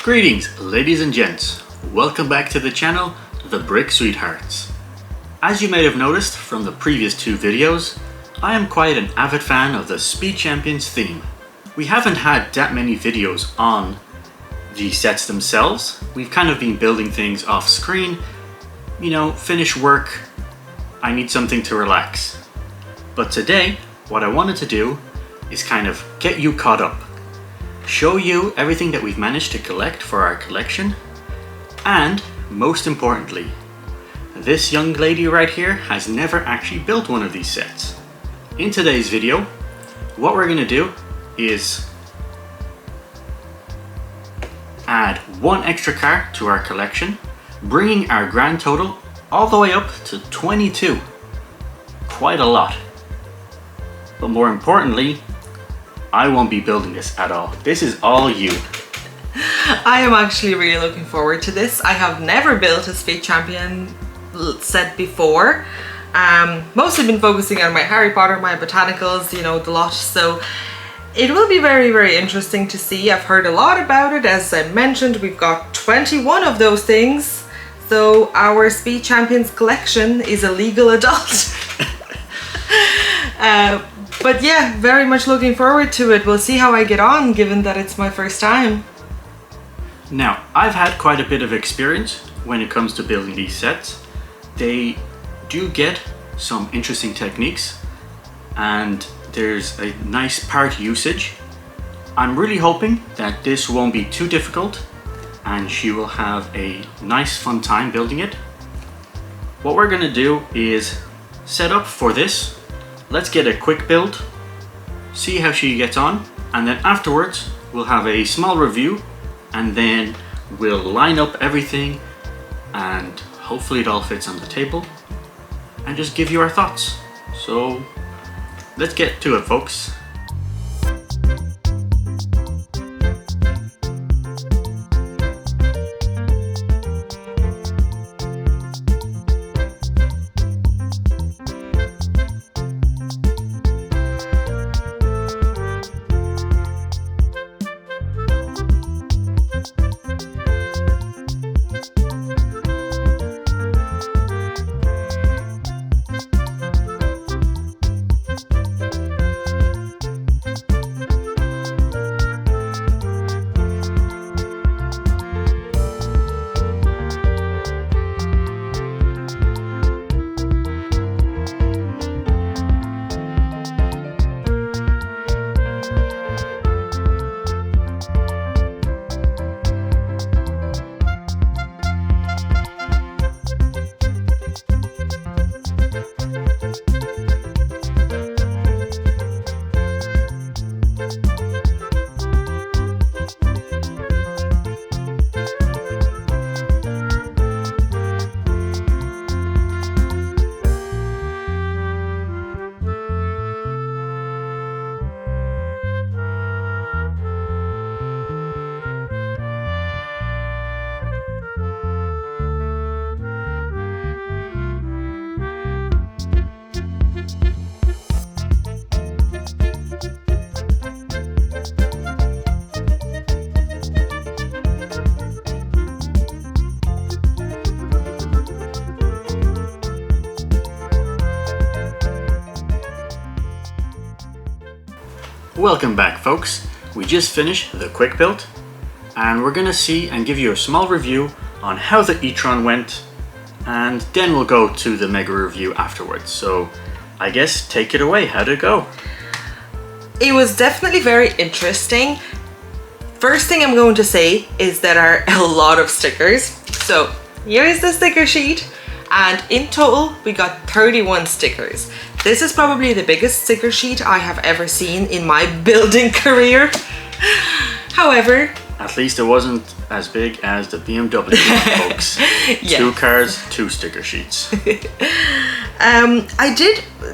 Greetings ladies and gents, welcome back to the channel, The Brick Sweethearts. As you may have noticed from the previous two videos, I am quite an avid fan of the Speed Champions theme. We haven't had that many videos on the sets themselves. We've kind of been building things off screen, you know, finish work, I need something to relax. But today, what I wanted to do is kind of get you caught up. Show you everything that we've managed to collect for our collection, and most importantly, this young lady right here has never actually built one of these sets. In today's video, what we're going to do is add one extra car to our collection, bringing our grand total all the way up to 22. Quite a lot. But more importantly, I won't be building this at all. This is all you. I am actually really looking forward to this. I have never built a Speed Champion set before. Mostly been focusing on my Harry Potter, my botanicals, you know, the lot. So it will be very, very interesting to see. I've heard a lot about it. As I mentioned, we've got 21 of those things. So our Speed Champions collection is a legal adult. But yeah, very much looking forward to it. We'll see how I get on, given that it's my first time. Now, I've had quite a bit of experience when it comes to building these sets. They do get some interesting techniques, and there's a nice part usage. I'm really hoping that this won't be too difficult, and she will have a nice fun time building it. What we're gonna do is set up for this. Let's get a quick build, see how she gets on, and then afterwards we'll have a small review, and then we'll line up everything and hopefully it all fits on the table and just give you our thoughts. So let's get to it, folks. Welcome back, folks. We just finished the quick build, and we're gonna see and give you a small review on how the e-tron went, and then we'll go to the mega review afterwards. So I guess take it away. How'd it go? It was definitely very interesting. First thing I'm going to say is there are a lot of stickers. So here is the sticker sheet, and in total we got 31 stickers. This is probably the biggest sticker sheet I have ever seen in my building career. However, at least it wasn't as big as the BMW one, folks. Yeah. 2 cars, 2 sticker sheets.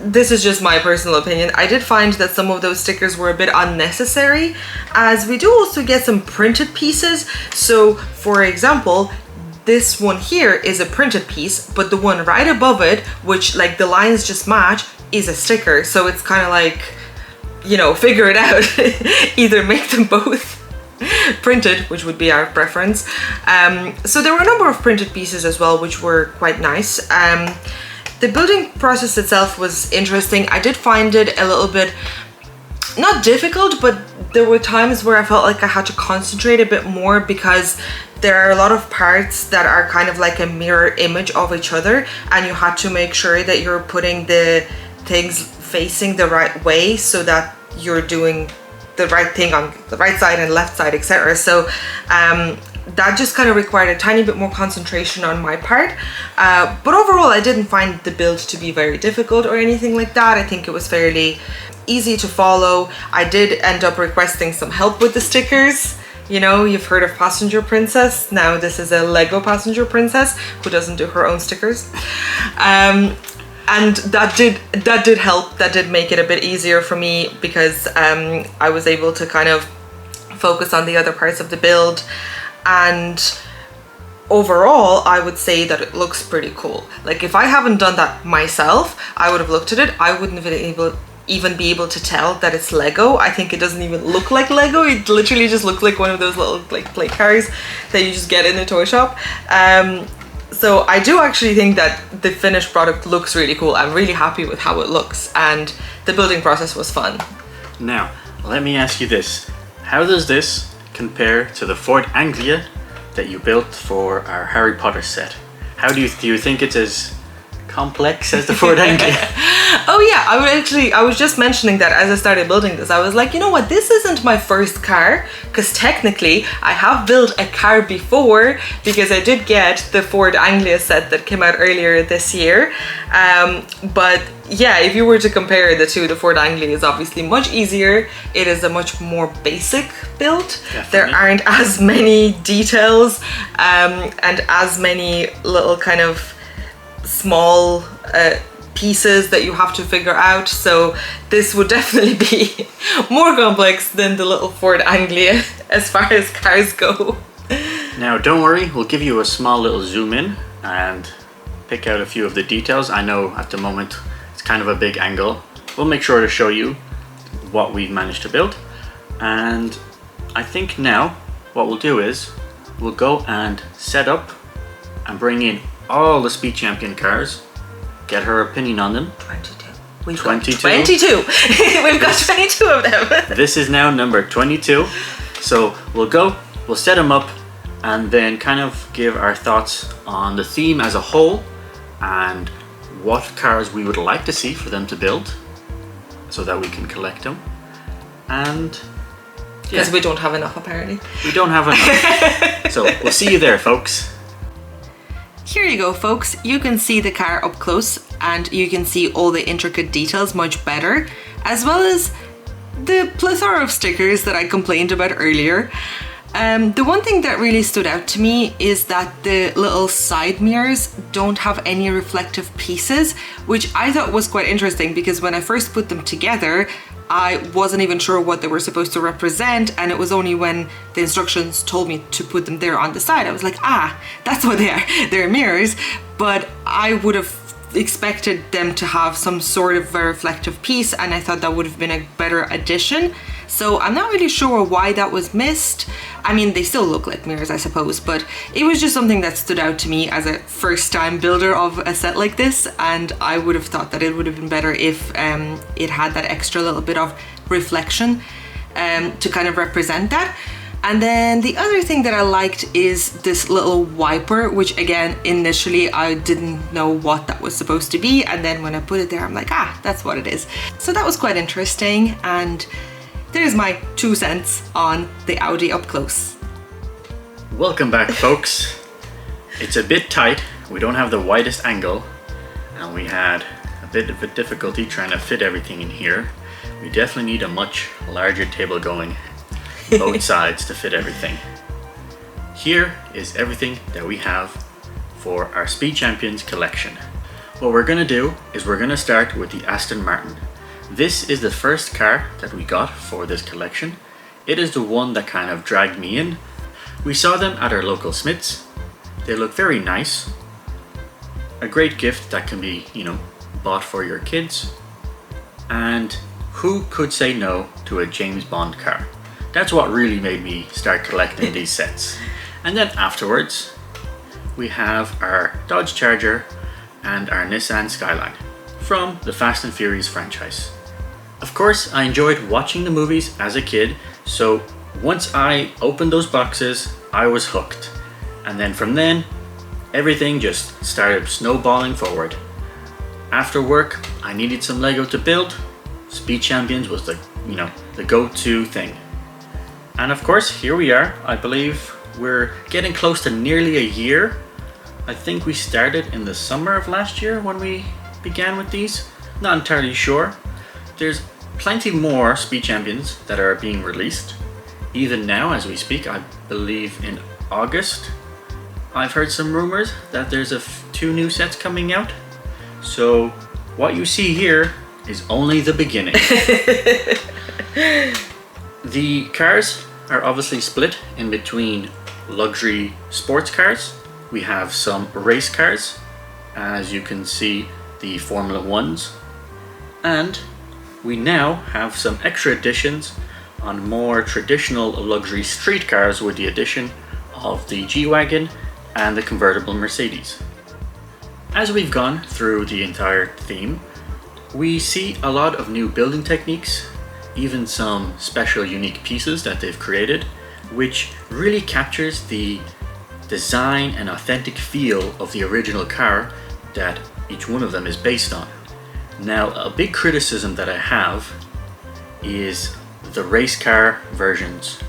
This is just my personal opinion, I did find that some of those stickers were a bit unnecessary, as we do also get some printed pieces. So for example, this one here is a printed piece, but the one right above it, which like the lines just match, is a sticker. So it's kind of like, you know, figure it out. Either make them both. printed, which would be our preference. So there were a number of printed pieces as well, which were quite nice. The building process itself was interesting. I did find it a little bit, not difficult, but there were times where I felt like I had to concentrate a bit more, because there are a lot of parts that are kind of like a mirror image of each other, and you had to make sure that you're putting the things facing the right way so that you're doing the right thing on the right side and left side, etc. So that just kind of required a tiny bit more concentration on my part, but overall I didn't find the build to be very difficult or anything like that. I think it was fairly easy to follow. I did end up requesting some help with the stickers. You know, you've heard of Passenger Princess. Now this is a Lego Passenger Princess who doesn't do her own stickers. And that did help. That did make it a bit easier for me, because I was able to kind of focus on the other parts of the build. And overall, I would say that it looks pretty cool. Like, if I haven't done that myself, I would have looked at it. I wouldn't have been even be able to tell that it's Lego. I think it doesn't even look like Lego. It literally just looks like one of those little like play cars that you just get in a toy shop. So I do actually think that the finished product looks really cool. I'm really happy with how it looks, and the building process was fun. Now, let me ask you this. How does this compare to the Fort Anglia that you built for our Harry Potter set? How do you think it's as complex as the Ford Anglia? Oh yeah, I was just mentioning that as I started building this. I was like, you know what, this isn't my first car, because technically I have built a car before, because I did get the Ford Anglia set that came out earlier this year. But yeah, if you were to compare the two, the Ford Anglia is obviously much easier. It is a much more basic build. Definitely. There aren't as many details and as many little kind of small pieces that you have to figure out. So this would definitely be more complex than the little Ford Anglia as far as cars go. Now don't worry, we'll give you a small little zoom in and pick out a few of the details. I know at the moment it's kind of a big angle. We'll make sure to show you what we've managed to build. And I think now what we'll do is we'll go and set up and bring in all the Speed Champion cars, get her opinion on them. 22. We've got 22. We've got 22 of them. This is now number 22. So we'll set them up and then kind of give our thoughts on the theme as a whole and what cars we would like to see for them to build so that we can collect them. And because we don't have enough, apparently. We don't have enough. So we'll see you there, folks. Here you go, folks. You can see the car up close, and you can see all the intricate details much better, as well as the plethora of stickers that I complained about earlier. The one thing that really stood out to me is that the little side mirrors don't have any reflective pieces, which I thought was quite interesting, because when I first put them together, I wasn't even sure what they were supposed to represent, and it was only when the instructions told me to put them there on the side, I was like, that's what they are. They're mirrors. But I would have expected them to have some sort of a reflective piece, and I thought that would have been a better addition. So I'm not really sure why that was missed. I mean, they still look like mirrors, I suppose, but it was just something that stood out to me as a first time builder of a set like this, and I would have thought that it would have been better if it had that extra little bit of reflection to kind of represent that. And then the other thing that I liked is this little wiper, which again, initially I didn't know what that was supposed to be, and then when I put it there, I'm like, that's what it is. So that was quite interesting, and there's my 2 cents on the Audi up close. Welcome back, folks. It's a bit tight. We don't have the widest angle, and we had a bit of a difficulty trying to fit everything in here. We definitely need a much larger table going both sides to fit everything. Here is everything that we have for our Speed Champions collection. What we're gonna do is we're gonna start with the Aston Martin. This is the first car that we got for this collection. It is the one that kind of dragged me in. We saw them at our local Smiths. They look very nice. A great gift that can be, bought for your kids. And who could say no to a James Bond car? That's what really made me start collecting these sets. And then afterwards, we have our Dodge Charger and our Nissan Skyline from the Fast and Furious franchise. Of course, I enjoyed watching the movies as a kid, so once I opened those boxes, I was hooked. And then from then, everything just started snowballing forward. After work, I needed some Lego to build. Speed Champions was the go-to thing. And of course, here we are. I believe we're getting close to nearly a year. I think we started in the summer of last year when we began with these. Not entirely sure. There's plenty more Speed Champions that are being released. Even now, as we speak, I believe in August, I've heard some rumors that there's two new sets coming out. So what you see here is only the beginning. The cars are obviously split in between luxury sports cars. We have some race cars, as you can see, the Formula 1s. And we now have some extra additions on more traditional luxury street cars with the addition of the G-Wagon and the convertible Mercedes. As we've gone through the entire theme, we see a lot of new building techniques, even some special unique pieces that they've created, which really captures the design and authentic feel of the original car that each one of them is based on. Now, a big criticism that I have is the race car versions.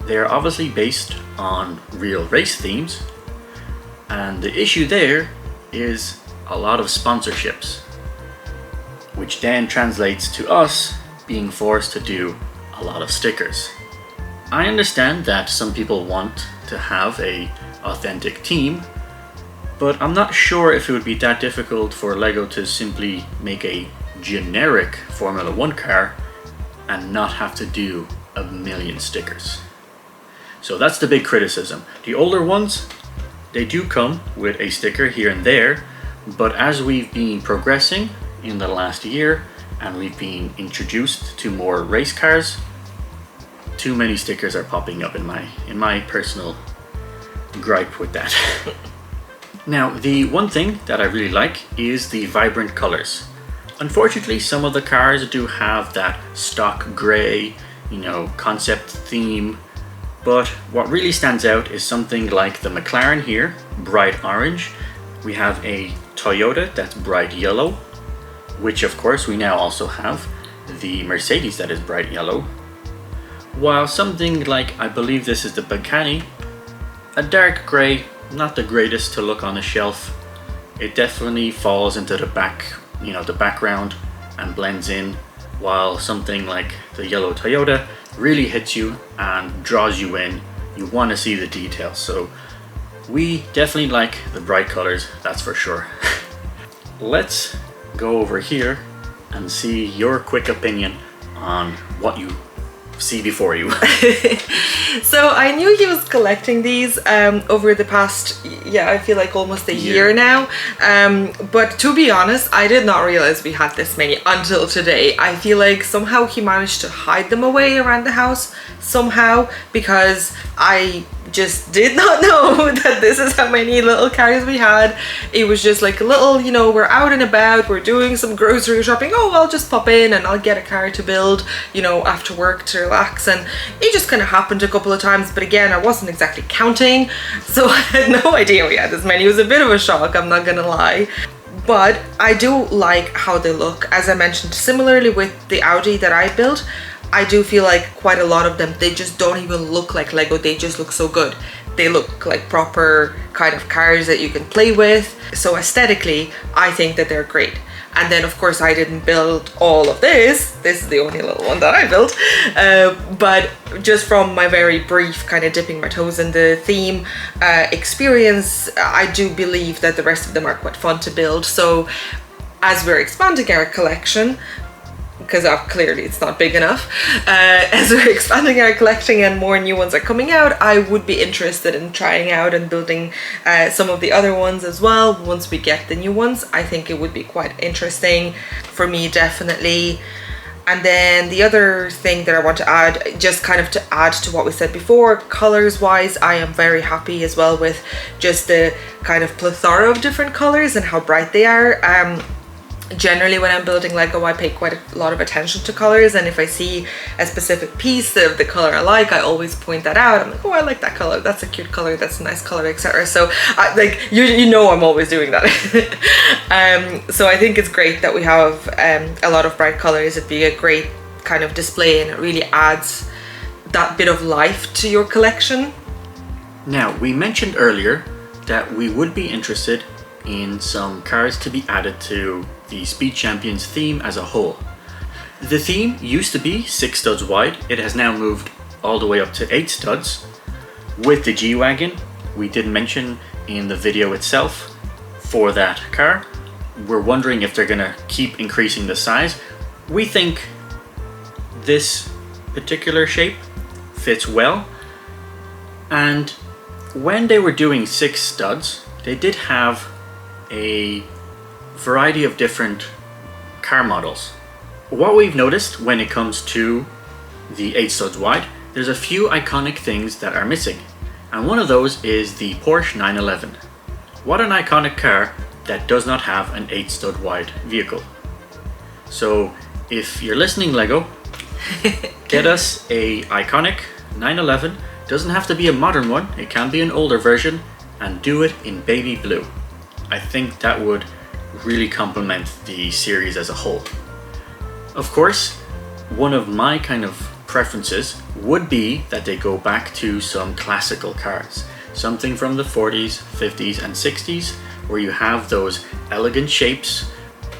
They are obviously based on real race themes, and the issue there is a lot of sponsorships, which then translates to us being forced to do a lot of stickers. I understand that some people want to have a authentic theme, but I'm not sure if it would be that difficult for Lego to simply make a generic Formula 1 car and not have to do a million stickers. So that's the big criticism. The older ones, they do come with a sticker here and there, but as we've been progressing in the last year and we've been introduced to more race cars, too many stickers are popping up in my personal gripe with that. Now, the one thing that I really like is the vibrant colors. Unfortunately, some of the cars do have that stock gray, concept theme, but what really stands out is something like the McLaren here, bright orange. We have a Toyota that's bright yellow, which of course we now also have the Mercedes that is bright yellow. While something like, I believe this is the Pagani, a dark gray, not the greatest to look on a shelf. It definitely falls into the background and blends in, while something like the yellow Toyota really hits you and draws you in. You want to see the details. So we definitely like the bright colors, that's for sure. Let's go over here and see your quick opinion on what you see before you. So I knew he was collecting these over the past, I feel like almost a year now. But to be honest, I did not realize we had this many until today. I feel like somehow he managed to hide them away around the house somehow, because I just did not know that this is how many little cars we had. It was just like a little, we're out and about, we're doing some grocery shopping. Oh, I'll just pop in and I'll get a car to build, after work to relax. And it just kind of happened a couple of times. But again, I wasn't exactly counting, so I had no idea we had this many. It was a bit of a shock, I'm not gonna lie. But I do like how they look. As I mentioned, similarly with the Audi that I built, I do feel like quite a lot of them, they just don't even look like Lego. They just look so good. They look like proper kind of cars that you can play with. So aesthetically, I think that they're great. And then of course I didn't build all of this. This is the only little one that I built. But just from my very brief kind of dipping my toes in the theme experience, I do believe that the rest of them are quite fun to build. So as we're expanding our collection, because clearly it's not big enough, as we're expanding our collection and more new ones are coming out, I would be interested in trying out and building some of the other ones as well once we get the new ones. I think it would be quite interesting for me, definitely. And then the other thing that I want to add, just kind of to add to what we said before, colors wise, I am very happy as well with just the kind of plethora of different colors and how bright they are. Generally when I'm building Lego, I pay quite a lot of attention to colors, and if I see a specific piece of the color I like, I always point that out. I'm like, oh, I like that color, that's a cute color, that's a nice color, etc. So like you know I'm always doing that. So I think it's great that we have a lot of bright colors. It'd be a great kind of display, and it really adds that bit of life to your collection. Now, we mentioned earlier that we would be interested in some cars to be added to the Speed Champions theme as a whole. The theme used to be 6 studs wide. It has now moved all the way up to 8 studs. With the G-Wagon, we did mention in the video itself for that car, we're wondering if they're gonna keep increasing the size. We think this particular shape fits well, and when they were doing 6 studs, they did have a variety of different car models. What we've noticed when it comes to the 8 studs wide, there's a few iconic things that are missing, and one of those is the Porsche 911. What an iconic car that does not have an 8 stud wide vehicle. So if you're listening, Lego, get us a iconic 911. Doesn't have to be a modern one, it can be an older version, and do it in baby blue. I think that would really complement the series as a whole. Of course, one of my kind of preferences would be that they go back to some classical cars, something from the 40s, 50s and 60s, where you have those elegant shapes,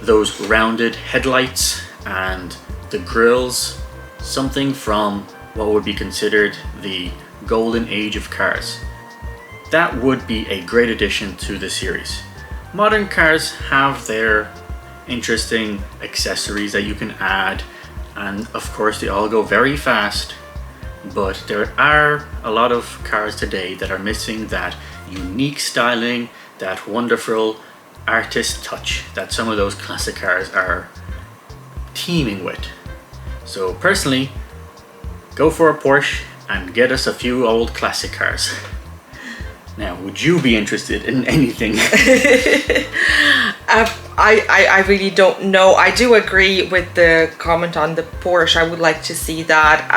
those rounded headlights and the grills, something from what would be considered the golden age of cars. That would be a great addition to the series. Modern cars have their interesting accessories that you can add, and of course they all go very fast, but there are a lot of cars today that are missing that unique styling, that wonderful artist touch that some of those classic cars are teeming with. So personally, go for a Porsche and get us a few old classic cars. Now, would you be interested in anything? I really don't know. I do agree with the comment on the Porsche. I would like to see that,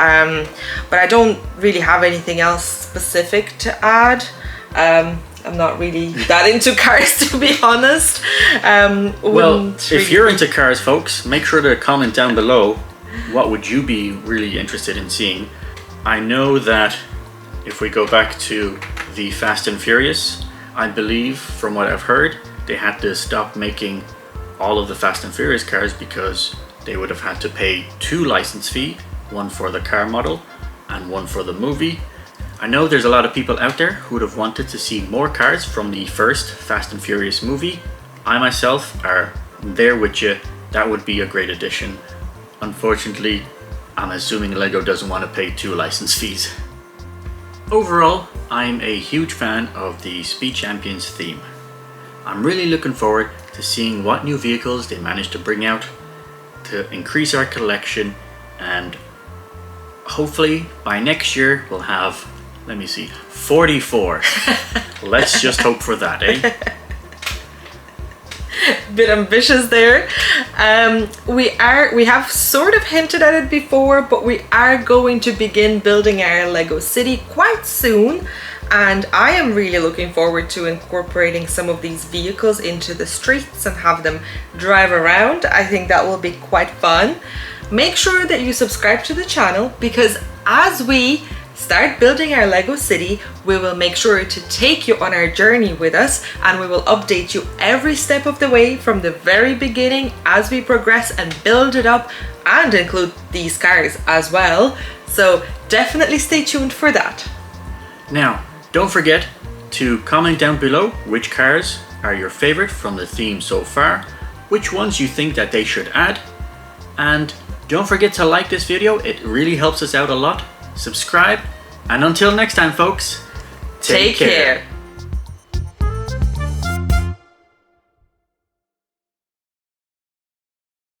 but I don't really have anything else specific to add. I'm not really that into cars, to be honest. Well, if you're into cars, folks, make sure to comment down below. What would you be really interested in seeing? I know that if we go back to the Fast and Furious, I believe, from what I've heard, they had to stop making all of the Fast and Furious cars because they would have had to pay 2 license fees, one for the car model and one for the movie. I know there's a lot of people out there who would have wanted to see more cars from the first Fast and Furious movie. I myself are there with you. That would be a great addition. Unfortunately, I'm assuming Lego doesn't want to pay 2 license fees. Overall, I'm a huge fan of the Speed Champions theme. I'm really looking forward to seeing what new vehicles they manage to bring out to increase our collection, and hopefully by next year we'll have, let me see, 44. Let's just hope for that, eh? Bit ambitious there. We have sort of hinted at it before, but we are going to begin building our Lego city quite soon, and I am really looking forward to incorporating some of these vehicles into the streets and have them drive around. I think that will be quite fun. Make sure that you subscribe to the channel, because as we start building our Lego city, we will make sure to take you on our journey with us, and we will update you every step of the way from the very beginning as we progress and build it up, and include these cars as well. So definitely stay tuned for that. Now, don't forget to comment down below which cars are your favorite from the theme so far, which ones you think that they should add, and don't forget to like this video. It really helps us out a lot. Subscribe, and until next time, folks, take care.